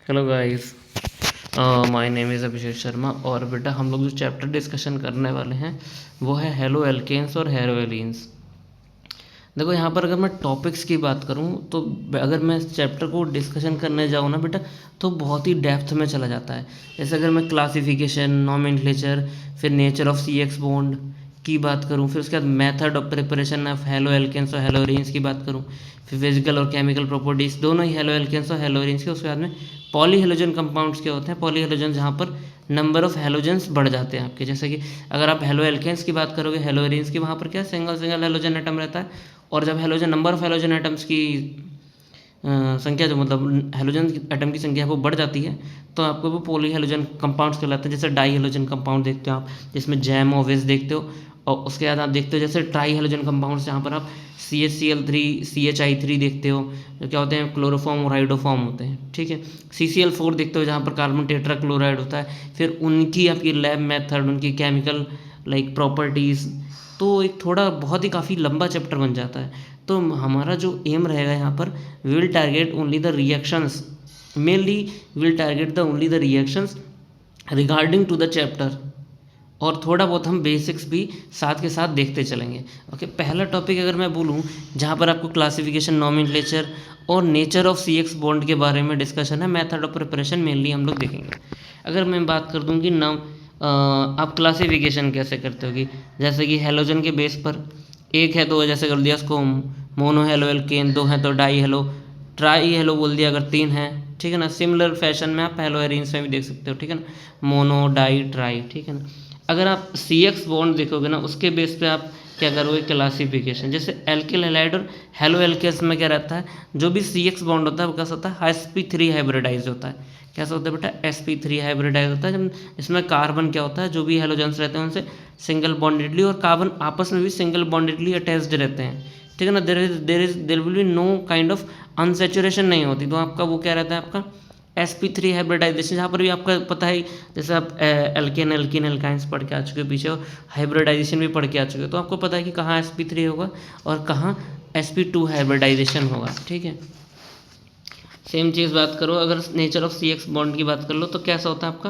Hello guys. My name is Abhishek Sharma और बेटा हम लोग जो चैप्टर डिस्कशन करने वाले हैं वो है हेलो एल्केन्स और हेलो एलीन्स। देखो यहाँ पर अगर मैं टॉपिक्स की बात करूँ तो अगर मैं इस चैप्टर को डिस्कशन करने जाऊँ ना बेटा तो बहुत ही डेप्थ में चला जाता है। जैसे अगर मैं क्लासिफिकेशन, नॉमेनक्लेचर, फिर nature of C X bond की बात करूँ, फिर उसके बाद method of preparation of haloalkanes और हेलो एलीन्स की बात करूँ, फिर फिजिकल और केमिकल प्रॉपर्टीज़ दोनों ही हेलो एल्केन्स और हेलो एलीन्स के। उसके बाद में पॉली हेलोजन कंपाउंड्स क्या होते हैं, पॉली हेलोजन जहाँ पर नंबर ऑफ हेलोजन्स बढ़ जाते हैं आपके। जैसे कि अगर आप हेलो एल्केन्स की बात करोगे, हेलो एलीन्स की, वहाँ पर क्या सिंगल सिंगल हेलोजन एटम रहता है। और जब halogen number of halogen atoms की संख्या जो मतलब हेलोजन एटम की संख्या वो बढ़ जाती है तो आपको वो पॉली हेलोजन कंपाउंड्स कहलाते हैं। जैसे डाई हेलोजन कंपाउंड देखते हो आप, जिसमें जैम और वेस देखते हो। और उसके बाद आप देखते हो जैसे ट्राई हेलोजन कंपाउंड्स, जहाँ पर आप CHCl3 CHI3 देखते हो, जो क्या होते हैं क्लोरोफॉर्म और हाइड्रोफॉर्म होते हैं। ठीक है, CCl4 देखते हो जहाँ पर कार्बन टेट्रा क्लोराइड होता है। फिर उनकी आपकी लैब मेथड, उनकी केमिकल प्रॉपर्टीज़, तो एक थोड़ा बहुत ही काफ़ी लंबा चैप्टर बन जाता है। तो हमारा जो एम रहेगा यहाँ पर, we will target only the reactions, mainly will target the only the reactions regarding to the chapter. और थोड़ा बहुत हम बेसिक्स भी साथ के साथ देखते चलेंगे। ओके, पहला टॉपिक अगर मैं बोलूँ जहाँ पर आपको क्लासिफिकेशन, नॉमेनक्लेचर और nature of C X bond के बारे में डिस्कशन है। मेथड ऑफ प्रिपरेशन मेनली हम लोग देखेंगे। अगर मैं बात कर दूँ कि आप क्लासिफिकेशन कैसे करते हो, कि जैसे कि हेलोजन के बेस पर एक है तो जैसे कर दिया उसको मोनो हेलो एल्केन, दो हैं तो डाई हेलो, ट्राई हेलो बोल दिया अगर तीन है। ठीक है ना, सिमिलर फैशन में आप हेलो एरीन्स में भी देख सकते हो। ठीक है ना, मोनो, डाई, ट्राई। ठीक है ना, अगर आप सी एक्स बॉन्ड देखोगे ना उसके बेस पे आप क्या करोगे क्लासिफिकेशन। जैसे एल्किल हैलाइड और हेलो एल्केस में क्या रहता है, जो भी सी एक्स बॉन्ड होता है वो कैसा होता है, sp3 हाइब्रिडाइज होता है। कैसा होता है बेटा, sp3 हाइब्रिडाइज होता है। जब इसमें कार्बन क्या होता है, जो भी हेलोजेंस रहते हैं उनसे सिंगल बॉन्डेडली, और कार्बन आपस में भी सिंगल बॉन्डेडली अटैच्ड रहते हैं। ठीक है ना, there will be know kind of unsaturation नहीं होती। तो आपका वो क्या रहता है, आपका sp3 हाइब्रिडाइजेशन। जहाँ पर भी आपका पता है, जैसे आप एल्केन एल्किन एल्काइंस पढ़ के आ चुके हो पीछे, और हाइब्रिडाइजेशन भी पढ़ के आ चुके हो, तो आपको पता है कि कहाँ sp3 होगा और कहाँ sp2 हाइब्रिडाइजेशन होगा। ठीक है, सेम चीज़ बात करो अगर nature of C X bond की बात कर लो तो कैसा होता है आपका,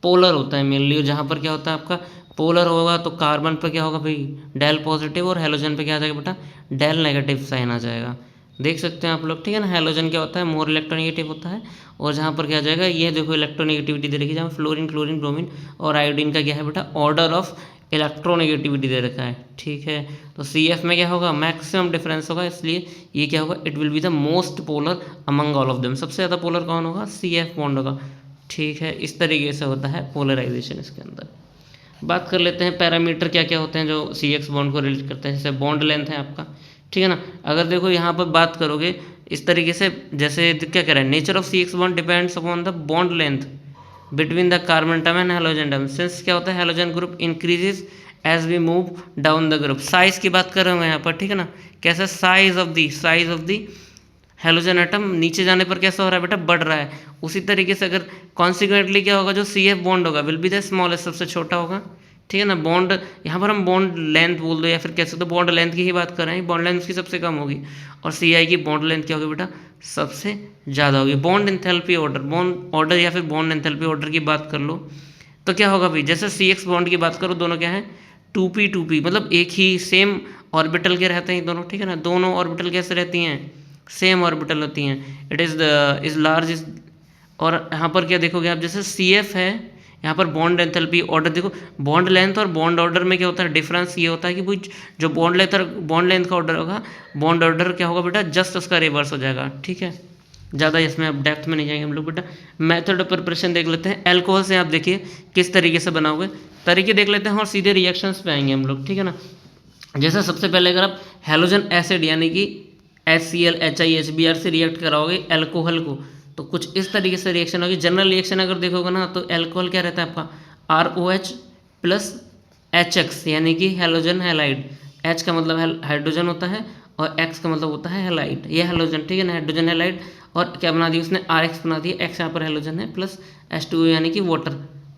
पोलर होता है मेनली। जहाँ पर क्या होता है आपका पोलर होगा तो कार्बन पे क्या होगा भाई, डेल पॉजिटिव, और हेलोजन पे क्या आ जाएगा बेटा, डेल नेगेटिव साइन आ जाएगा। देख सकते हैं आप लोग। ठीक है ना, हेलोजन क्या होता है, मोर इलेक्ट्रोनेगेटिव होता है। और जहाँ पर क्या आ जाएगा, ये देखो इलेक्ट्रोनेगेटिविटी दे रखी है, जहाँ फ्लोरीन, क्लोरीन, ब्रोमीन और आयोडीन का क्या है बेटा, ऑर्डर ऑफ इलेक्ट्रोनेगेटिविटी दे रखा है। ठीक है, तो सी एफ में क्या होगा, मैक्सिमम डिफरेंस होगा, इसलिए ये क्या होगा, it will be the most polar among all of them. सबसे ज़्यादा पोलर कौन होगा, सी एफ बॉन्ड होगा। ठीक है, इस तरीके से होता है पोलराइजेशन इसके अंदर। बात कर लेते हैं पैरामीटर क्या क्या होते हैं जो सी एक्स बॉन्ड को रिलेट करते हैं। जैसे बॉन्ड लेंथ है आपका। ठीक है ना, अगर देखो यहाँ पर बात करोगे इस तरीके से, जैसे क्या कह रहा है, nature of C X bond depends upon the bond length between the carbon atom and halogen atom. Since क्या होता है, halogen group increases as we move down the group. Size की बात कर रहे होंगे यहाँ पर। ठीक है ना, कैसे size of the halogen atom नीचे जाने पर कैसा हो रहा है बेटा, बढ़ रहा है। उसी तरीके से अगर कॉन्सिक्वेंटली क्या होगा, जो सी एफ बॉन्ड होगा विल बी द स्मॉलेस्ट, सबसे छोटा होगा। ठीक है ना, बॉन्ड यहाँ पर हम बॉन्ड लेंथ बोल दो या फिर कैसे, तो बॉन्ड लेंथ की ही बात कर रहे हैं, बॉन्ड लेंथ उसकी सबसे कम होगी। और सी आई की बॉन्ड लेंथ क्या होगी बेटा, सबसे ज़्यादा होगी। Bond enthalpy order, bond order या फिर बॉन्ड एंथैल्पी ऑर्डर की बात कर लो तो क्या होगा भाई, जैसे सी एक्स बॉन्ड की बात करो, दोनों क्या है 2p मतलब एक ही सेम ऑर्बिटल के रहते हैं दोनों। ठीक है ना, दोनों ऑर्बिटल कैसे रहती हैं, सेम ऑर्बिटल होती हैं। इट इज़ लार्ज इज, और यहाँ पर क्या देखोगे आप, जैसे सी एफ है, यहाँ पर बॉन्ड एंथैल्पी ऑर्डर देखो। बॉन्ड लेंथ और बॉन्ड ऑर्डर में क्या होता है, डिफरेंस ये होता है कि भाई जो बॉन्ड लेंथ का ऑर्डर होगा, बॉन्ड ऑर्डर क्या होगा बेटा, जस्ट उसका रिवर्स हो जाएगा। ठीक है, ज़्यादा इसमें अब डेप्थ में नहीं जाएंगे हम लोग बेटा। मेथड ऑफ प्रिपरेशन देख लेते हैं। एल्कोहल से आप देखिए किस तरीके से बनाओगे, तरीके देख लेते हैं और सीधे रिएक्शंस पे आएंगे हम लोग। ठीक है ना, जैसे सबसे पहले अगर आप हेलोजन एसिड यानी कि HCl HiHBr से रिएक्ट कराओगे एल्कोहल को, तो कुछ इस तरीके से रिएक्शन होगी। जनरल रिएक्शन अगर देखोगे ना तो एल्कोहल क्या रहता है आपका, ROH प्लस HX यानी कि हेलोजन हैलाइड। H का मतलब हाइड्रोजन होता है और X का मतलब होता है हैलाइड, ये हेलोजन। ठीक है ना, हाइड्रोजन हैलाइड, और क्या बना दिया उसने, RH बना दिया, X यहाँ पर हेलोजन है, प्लस H2O यानी कि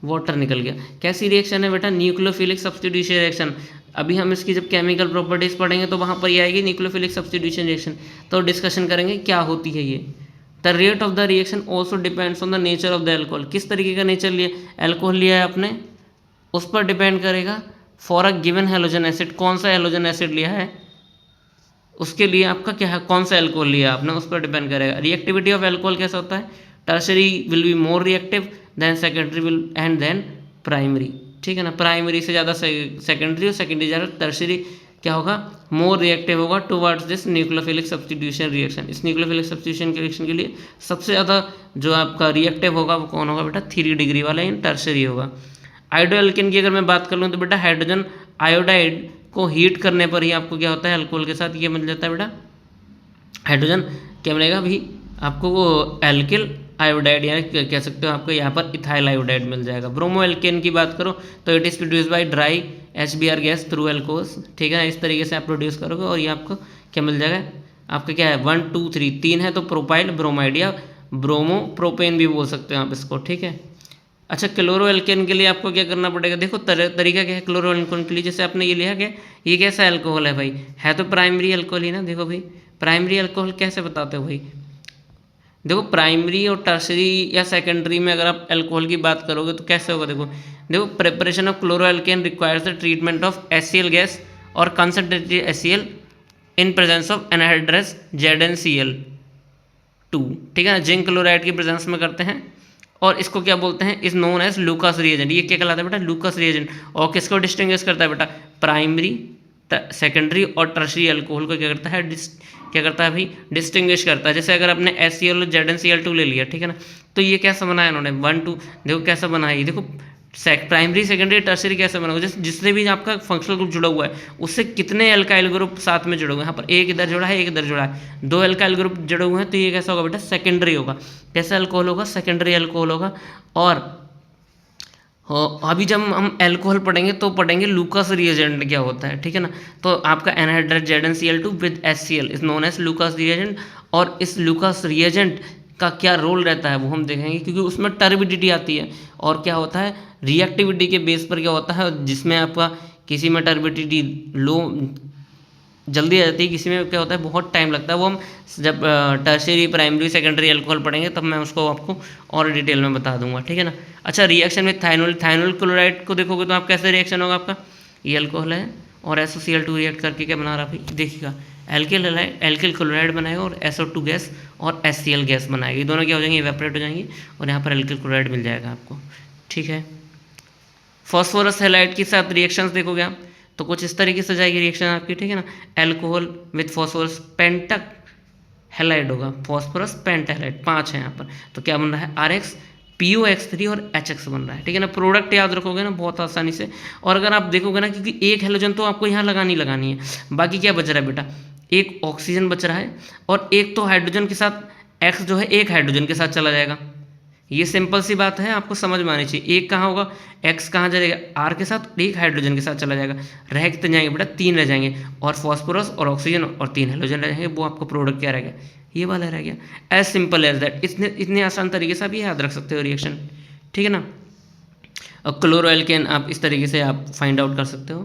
वाटर निकल गया। कैसी रिएक्शन है बेटा, न्यूक्लियोफिलिक सब्स्टिट्यूशन रिएक्शन। अभी हम इसकी जब केमिकल प्रॉपर्टीज़ पढ़ेंगे तो वहाँ पर ये आएगी न्यूक्लियोफिलिक सब्स्टिट्यूशन रिएक्शन, तो डिस्कशन करेंगे क्या होती है ये। The rate of the reaction also depends on the nature of the alcohol. किस तरीके का नेचर लिया, एल्कोहल लिया है आपने, उस पर डिपेंड करेगा। For a given halogen acid, कौन सा हेलोजन एसिड लिया है उसके लिए आपका क्या है, कौन सा एल्कोहल लिया आपने उस पर डिपेंड करेगा। रिएक्टिविटी ऑफ एल्कोहल कैसा होता है, tertiary will be more reactive than secondary will and then primary, ठीक है ना। प्राइमरी से ज़्यादा सेकेंडरी और सेकेंडरी ज़्यादा टर्शरी क्या होगा, मोर रिएक्टिव होगा towards this nucleophilic substitution reaction. इस न्यूक्लियोफिलिक सब्स्टिट्यूशन रिएक्शन के लिए सबसे ज़्यादा जो आपका रिएक्टिव होगा वो कौन होगा बेटा, 3 डिग्री वाला इन टर्शरी होगा। आयोडोएल्केन की अगर मैं बात कर लूँ तो बेटा हाइड्रोजन आयोडाइड को हीट करने पर ही आपको क्या होता है, अल्कोहल के साथ ये मिल जाता है बेटा, हाइड्रोजन क्या मिलेगा भी आपको, वो एल्किल आयोडाइड यानी कह सकते हो आपको यहाँ पर इथाइल आयोडाइड मिल जाएगा। ब्रोमो एल्केन की बात करो तो it is produce by dry HBr gas through alcohols, ठीक है ना। इस तरीके से आप प्रोड्यूस करोगे और ये आपको क्या मिल जाएगा, आपका क्या है 1 2 3 3 है तो प्रोपाइल ब्रोमाइड या ब्रोमो प्रोपेन भी बोल सकते हो आप इसको, ठीक है। अच्छा क्लोरो एल्केन के लिए आपको क्या करना पड़ेगा, देखो तरीका क्या है क्लोरो एल्केन के लिए। जैसे आपने ये लिया क्या, ये कैसा एल्कोहल है भाई, है तो प्राइमरी एल्कोहल ही ना। देखो भाई प्राइमरी एल्कोहल कैसे बताते हो भाई, देखो प्राइमरी और टर्सरी या सेकेंडरी में अगर आप एल्कोहल की बात करोगे तो कैसे होगा, देखो preparation of chloro alkane requires the treatment of HCl gas और concentrated HCl in presence of anhydrous ZnCl2, ठीक है ना। जिंक क्लोराइड की प्रेजेंस में करते हैं और इसको क्या बोलते हैं, is known as Lucas reagent. ये क्या कहलाता है बेटा, लूकास रिएजेंट। और किसको डिस्टिंग्विश करता है बेटा, प्राइमरी सेकेंडरी और टर्शरी एल्कोहल को क्या करता है, क्या करता है भाई, डिस्टिंग्विश करता है। जैसे अगर आपने HCl और ZnCl2 ले लिया, ठीक है ना, तो ये कैसा बनाया इन्होंने 1 2, देखो कैसा बनाया, देखो प्राइमरी सेकेंडरी टर्शरी कैसे बना, जिससे भी आपका फंक्शनल ग्रुप जुड़ा हुआ है उससे कितने एल्काइल ग्रुप साथ में जुड़े हुए हैं। यहाँ पर एक इधर जुड़ा है एक इधर जुड़ा है, 2 एल्काइल ग्रुप जुड़े हुए हैं तो ये कैसा होगा बेटा, सेकेंडरी होगा। कैसा एल्कोहल होगा, सेकेंडरी एल्कोहल होगा। और अभी जब हम एल्कोहल पढ़ेंगे तो पढ़ेंगे लूकास रिएजेंट क्या होता है, ठीक है ना। तो आपका anhydrate ZnCl2 with HCl is known as Lucas reagent. और इस लूकास रिएजेंट का क्या रोल रहता है वो हम देखेंगे, क्योंकि उसमें टर्बिडिटी आती है और क्या होता है, रिएक्टिविटी के बेस पर क्या होता है, जिसमें आपका किसी में टर्बिडिटी लो जल्दी आ जाती है, किसी में क्या होता है बहुत टाइम लगता है। वो हम जब टर्शरी प्राइमरी सेकेंडरी एल्कोहल पढ़ेंगे तब मैं उसको आपको और डिटेल में बता दूंगा, ठीक है ना। अच्छा रिएक्शन विथ थाइनोल क्लोराइड को देखोगे तो आप कैसे रिएक्शन होगा, आपका ये एल्कोहल है और SOCl2 रिएक्ट करके क्या बना रहा है भाई, देखिएगा एल्किल क्लोराइड बनाएगा और SO2 गैस और HCl गैस बनाएगी, दोनों क्या हो जाएंगे, इवेपोरेट हो जाएंगी और यहाँ पर एल्किल क्लोराइड मिल जाएगा आपको, ठीक है। फॉस्फोरस हैलाइड के साथ रिएक्शंस देखोगे आप तो कुछ इस तरीके से जाएगी रिएक्शन आपकी, ठीक है ना। एल्कोहल विथ फॉस्फोरस पेंटक हैलाइड होगा, फॉस्फोरस पेंट हैलाइड 5 है यहाँ पर, तो क्या बन रहा है RX POX3 और HX बन रहा है, ठीक है ना। प्रोडक्ट याद रखोगे ना बहुत आसानी से। और अगर आप देखोगे ना, क्योंकि एक हेलोजन तो आपको यहाँ लगानी है, बाकी क्या बच रहा है बेटा, एक ऑक्सीजन बच रहा है और एक तो हाइड्रोजन के साथ X जो है एक हाइड्रोजन के साथ चला जाएगा। ये सिंपल सी बात है, आपको समझ में आनी चाहिए। एक कहाँ होगा, X कहाँ जाएगा, R के साथ, एक हाइड्रोजन के साथ चला जाएगा, रह कितने जाएंगे बेटा, 3 रह जाएंगे। और फॉस्फोरस और ऑक्सीजन और 3 हाइड्रोजन रह जाएंगे, वो आपका प्रोडक्ट क्या रह गया, ये वाला रह गया। एज सिंपल एज दैट, इतने आसान तरीके से आप ये याद रख सकते हो रिएक्शन, ठीक है ना। और क्लोरो एल्केन आप इस तरीके से आप फाइंड आउट कर सकते हो,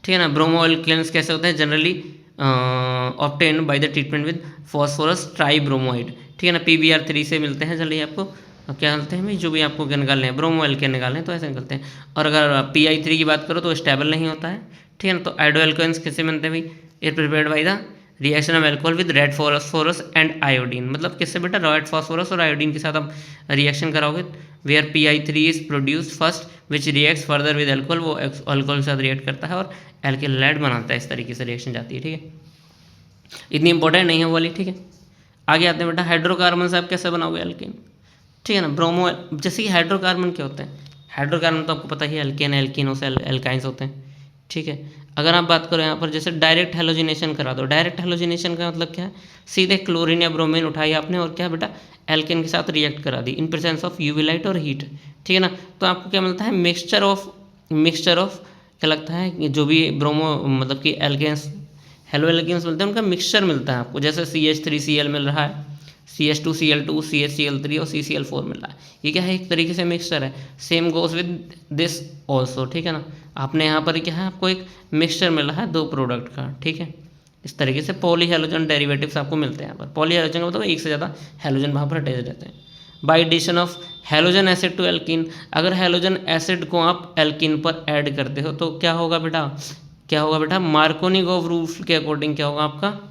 ठीक है ना। ब्रोमो एल्केन्स कैसे होते हैं, generally obtain by the treatment with phosphorus tribromide, ठीक है ना। PBr3 से मिलते हैं जल्दी आपको, क्या निकलते हैं भाई, जो भी आपको निकालने हैं, ब्रोमो एल्केन निकालने हैं तो ऐसे निकलते हैं। और अगर PI3 की बात करो तो स्टेबल नहीं होता है, ठीक है ना। तो आयोडो एल्केन्स कैसे बनते हैं भाई, it prepared by the reaction of alcohol with red phosphorus and iodine, मतलब किससे बेटा, रेड फॉस्फोरस और आयोडीन के साथ आप रिएक्शन कराओगे, where PI3 is produce first which reacts further with alcohol, वो अल्कोहल के साथ रिएक्ट करता है और एल्किल हैलाइड बनाता है, इस तरीके से रिएक्शन जाती है, ठीक है। इतनी इंपॉर्टेंट नहीं है वाली, ठीक है। आगे आते हैं बेटा हाइड्रोकार्बन से आप कैसे बनाओगे एल्केन, ठीक है ना। ब्रोमो, जैसे कि हाइड्रोकार्बन क्या होते हैं, हाइड्रोकार्बन तो आपको पता ही है, एल्केन एल्कीनो से एल्काइंस होते हैं, ठीक है। अगर आप बात करो यहाँ पर जैसे डायरेक्ट हेलोजिनेशन करा दो, डायरेक्ट हेलोजिनेशन का मतलब क्या है, सीधे क्लोरीन या ब्रोमीन उठाई आपने और क्या बेटा एल्केन के साथ रिएक्ट करा दी in presence of UV light और हीट, ठीक है ना। तो आपको क्या मिलता है, मिक्सचर ऑफ क्या लगता है कि जो भी ब्रोमो मतलब कि एल्केन्स हेलो एल्केन्स मिलते हैं उनका मिक्सचर मिलता है आपको, जैसे CH3Cl मिल रहा है, CH2Cl2 CHCl3 और CCl4 मिल रहा है, ये क्या है, एक तरीके से मिक्सचर है। Same goes with this also, ठीक है ना। आपने यहाँ पर क्या है, आपको एक मिक्सचर मिल रहा है 2 प्रोडक्ट का, ठीक है। इस तरीके से पॉली हेलोजन डेरिवेटिव्स आपको मिलते हैं यहाँ पर। पॉली हेलोजन का मतलब एक से ज़्यादा हेलोजन वहाँ पर अटैच रहते हैं। By addition of halogen acid to alkene, अगर हेलोजन एसिड को आप एल्कीन पर ऐड करते हो तो क्या होगा बेटा, क्या होगा बेटा, मार्कोनिगोव रूल के अकॉर्डिंग क्या होगा आपका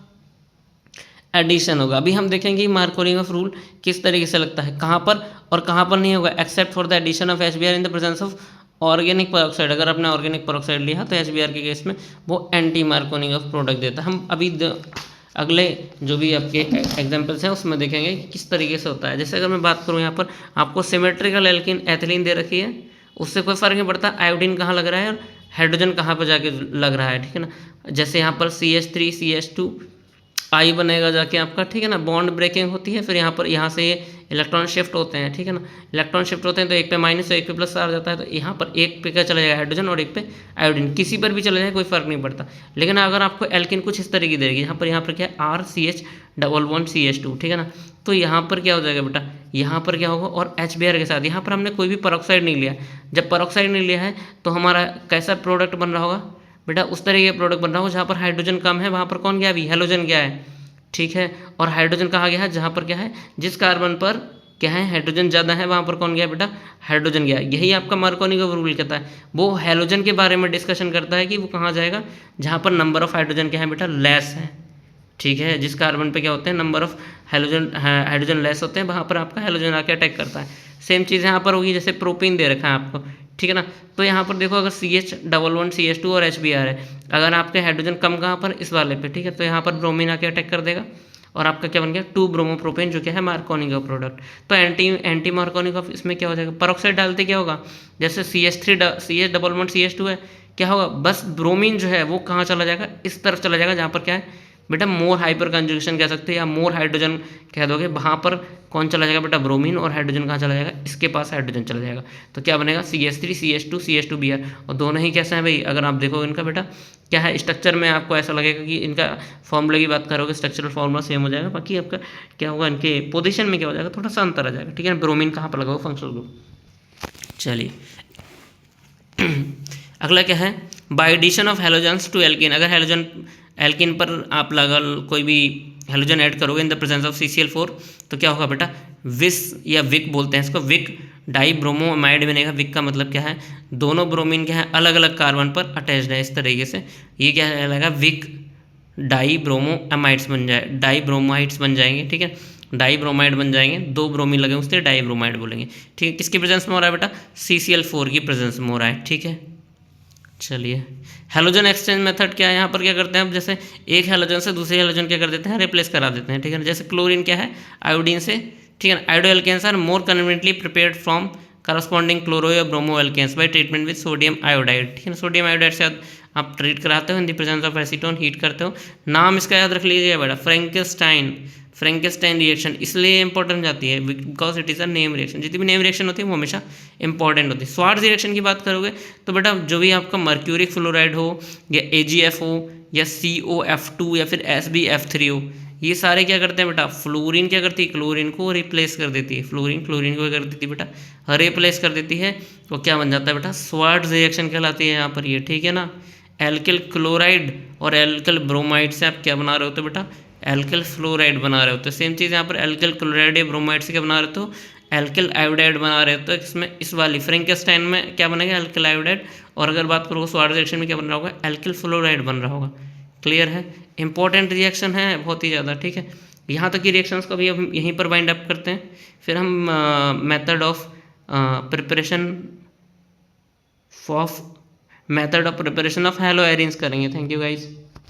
एडिशन होगा। अभी हम देखेंगे मार्कोनिगोव रूल किस तरीके से लगता है, कहाँ पर और कहाँ पर नहीं होगा, except for the addition of HBr in the presence of organic peroxide. अगर आपने ऑर्गेनिक पेरोक्साइड लिया तो HBr के केस में वो एंटी मार्कोनिगोव प्रोडक्ट देता है। हम अभी अगले जो भी आपके एग्जांपल्स हैं उसमें देखेंगे कि किस तरीके से होता है। जैसे अगर मैं बात करूँ यहाँ पर आपको सिमेट्रिकल एल्कीन एथिलीन दे रखी है, उससे कोई फ़र्क नहीं पड़ता आयोडीन कहाँ लग रहा है और हाइड्रोजन कहाँ पर जाके लग रहा है, ठीक है ना। जैसे यहाँ पर CH3 CH2 आई बनेगा जाके आपका, ठीक है ना, बॉन्ड ब्रेकिंग होती है, फिर यहाँ पर यहाँ से इलेक्ट्रॉन शिफ्ट होते हैं, ठीक है ना। इलेक्ट्रॉन शिफ्ट होते हैं तो एक पे माइनस और एक पे प्लस आ जाता है, तो यहाँ पर एक पे क्या चला जाएगा हाइड्रोजन और एक पे आयोडीन, किसी पर भी चला जाए कोई फर्क नहीं पड़ता। लेकिन अगर आपको एल्किन कुछ इस तरह की देगी, यहाँ पर क्या है RCH11CH2, ठीक है ना, तो यहाँ पर क्या हो जाएगा बेटा, यहाँ पर क्या होगा और HBr के साथ यहाँ पर हमने कोई भी पेरोक्साइड नहीं लिया। जब पेरोक्साइड नहीं लिया है तो हमारा कैसा प्रोडक्ट बन रहा होगा बेटा, उस तरह का प्रोडक्ट बन रहा हो जहाँ पर हाइड्रोजन कम है, वहाँ पर कौन गया अभी, हेलोजन गया है, ठीक है। और हाइड्रोजन कहाँ गया है, जहाँ पर क्या है, जिस कार्बन पर क्या है हाइड्रोजन ज़्यादा है वहाँ पर कौन गया बेटा, हाइड्रोजन गया। यही आपका मार्कोनिगोव रूल कहता है। वो हेलोजन के बारे में डिस्कशन करता है कि वो कहाँ जाएगा, जहाँ पर नंबर ऑफ हाइड्रोजन क्या है बेटा, लेस है, ठीक है। जिस कार्बन पे क्या होते हैं नंबर ऑफ हाइड्रोजन लेस होते हैं, वहाँ पर आपका हेलोजन आके अटैक करता है। सेम चीज़ यहाँ पर होगी, जैसे प्रोपीन दे रखा है आपको, ठीक है ना, तो यहाँ पर देखो अगर CH11CH2 और HBr है, अगर आपके हाइड्रोजन कम कहाँ पर, इस वाले पे, ठीक है, तो यहाँ पर ब्रोमीन आके अटैक कर देगा और आपका क्या बन गया 2 ब्रोमोप्रोपेन, जो क्या है मार्कोनिगोव प्रोडक्ट। तो एंटी मार्कोनिगोव इसमें क्या हो जाएगा, पेरोक्साइड डालते क्या होगा, जैसे CH11CH2 है, क्या होगा, बस ब्रोमीन जो है वो कहाँ चला जाएगा, इस तरफ चला जाएगा जहाँ पर क्या है बेटा मोर हाइपर कंजुगेशन कह सकते हैं या मोर हाइड्रोजन कह दोगे, वहाँ पर कौन चला जाएगा बेटा, ब्रोमीन, और हाइड्रोजन कहाँ चला जाएगा, इसके पास हाइड्रोजन चला जाएगा। तो क्या बनेगा CH3 CH2 CH2Br, और दोनों ही कैसे हैं भाई, अगर आप देखो इनका बेटा क्या है स्ट्रक्चर में, आपको ऐसा लगेगा कि इनका फॉर्मूला की बात करोगे स्ट्रक्चरल फॉर्मूला सेम हो जाएगा, बाकी आपका क्या होगा इनके पोजिशन में क्या हो जाएगा, थोड़ा सा अंतर आ जाएगा, ठीक है। ब्रोमीन कहाँ पर लगा हुआ फंक्शनल ग्रुप। चलिए अगला क्या है, by addition of halogens to alkene. अगर हेलोजन एल्कीन पर आप लगा कोई भी हेलोजन ऐड करोगे इन द प्रेजेंस ऑफ CCl4 तो क्या होगा बेटा, विस या विक बोलते हैं इसको, विक डाई ब्रोमोमाइड बनेगा। विक का मतलब क्या है, दोनों ब्रोमीन क्या है अलग अलग कार्बन पर अटैच्ड है, इस तरीके से ये क्या कहलाएगा, विक डाई ब्रोमोमाइड्स बन जाए, डाई ब्रोमाइड्स बन जाएंगे, ठीक है, डाई ब्रोमाइड बन जाएंगे, 2 ब्रोमीन लगे उससे डाई ब्रोमाइड बोलेंगे, ठीक है। किसकी प्रेजेंस में हो रहा है बेटा, CCl4 की प्रेजेंस में हो रहा है, ठीक है। चलिए हेलोजन एक्सचेंज मेथड क्या है, यहाँ पर क्या करते हैं अब, जैसे एक हेलोजन से दूसरे हेलोजन क्या कर देते हैं, रिप्लेस करा देते हैं, ठीक है। जैसे क्लोरीन क्या है आयोडीन से, ठीक है, iodo alkanes are more conveniently prepared from corresponding chloro या bromo alkanes by treatment with sodium iodide, ठीक है। सोडियम आयोडाइड से आप ट्रीट कराते हो in the presence of acetone, heat करते हो। नाम इसका याद रख लीजिएगा बेटा, फ्रैंकेस्टाइन रिएक्शन, इसलिए इंपॉर्टेंट जाती है because it is a name reaction. जितनी भी नेम रिएक्शन होती है वो हमेशा इंपॉर्टेंट होती है। स्वार्ट्ज रिएक्शन की बात करोगे तो बेटा जो भी आपका मर्क्यूरिक फ्लोराइड हो या AgF हो या COF2 या फिर SbF3 हो, ये सारे क्या करते हैं बेटा, फ्लोरीन क्या करती है, क्लोरीन को रिप्लेस कर देती है, फ्लोरीन क्लोरीन को क्या कर देती है बेटा, रिप्लेस कर देती है, तो क्या बन जाता है बेटा, स्वार्ट्ज रिएक्शन कहलाती है यहाँ पर ये, ठीक है ना। एल्किल क्लोराइड और एल्किल ब्रोमाइड से आप क्या बना रहे हो तो बेटा, एल्किल फ्लोराइड बना रहे हो। तो सेम चीज़ यहाँ पर एल्किल क्लोराइड या ब्रोमाइड से क्या बना रहे हो, एल्किल आयोडाइड बना रहे हो। तो इसमें इस वाली फ्रैंकेस्टाइन में क्या बनेगा, एल्किल आयोडाइड, और अगर बात करो स्वार्ट्ज रिएक्शन में क्या बन रहा होगा, एल्किल फ्लोराइड बन रहा होगा। क्लियर है, इंपॉर्टेंट रिएक्शन है बहुत ही ज़्यादा, ठीक है। यहाँ तक की रिएक्शंस को भी अब यहीं पर बाइंड अप करते हैं, फिर हम method of preparation of halo arenes करेंगे। Thank you guys.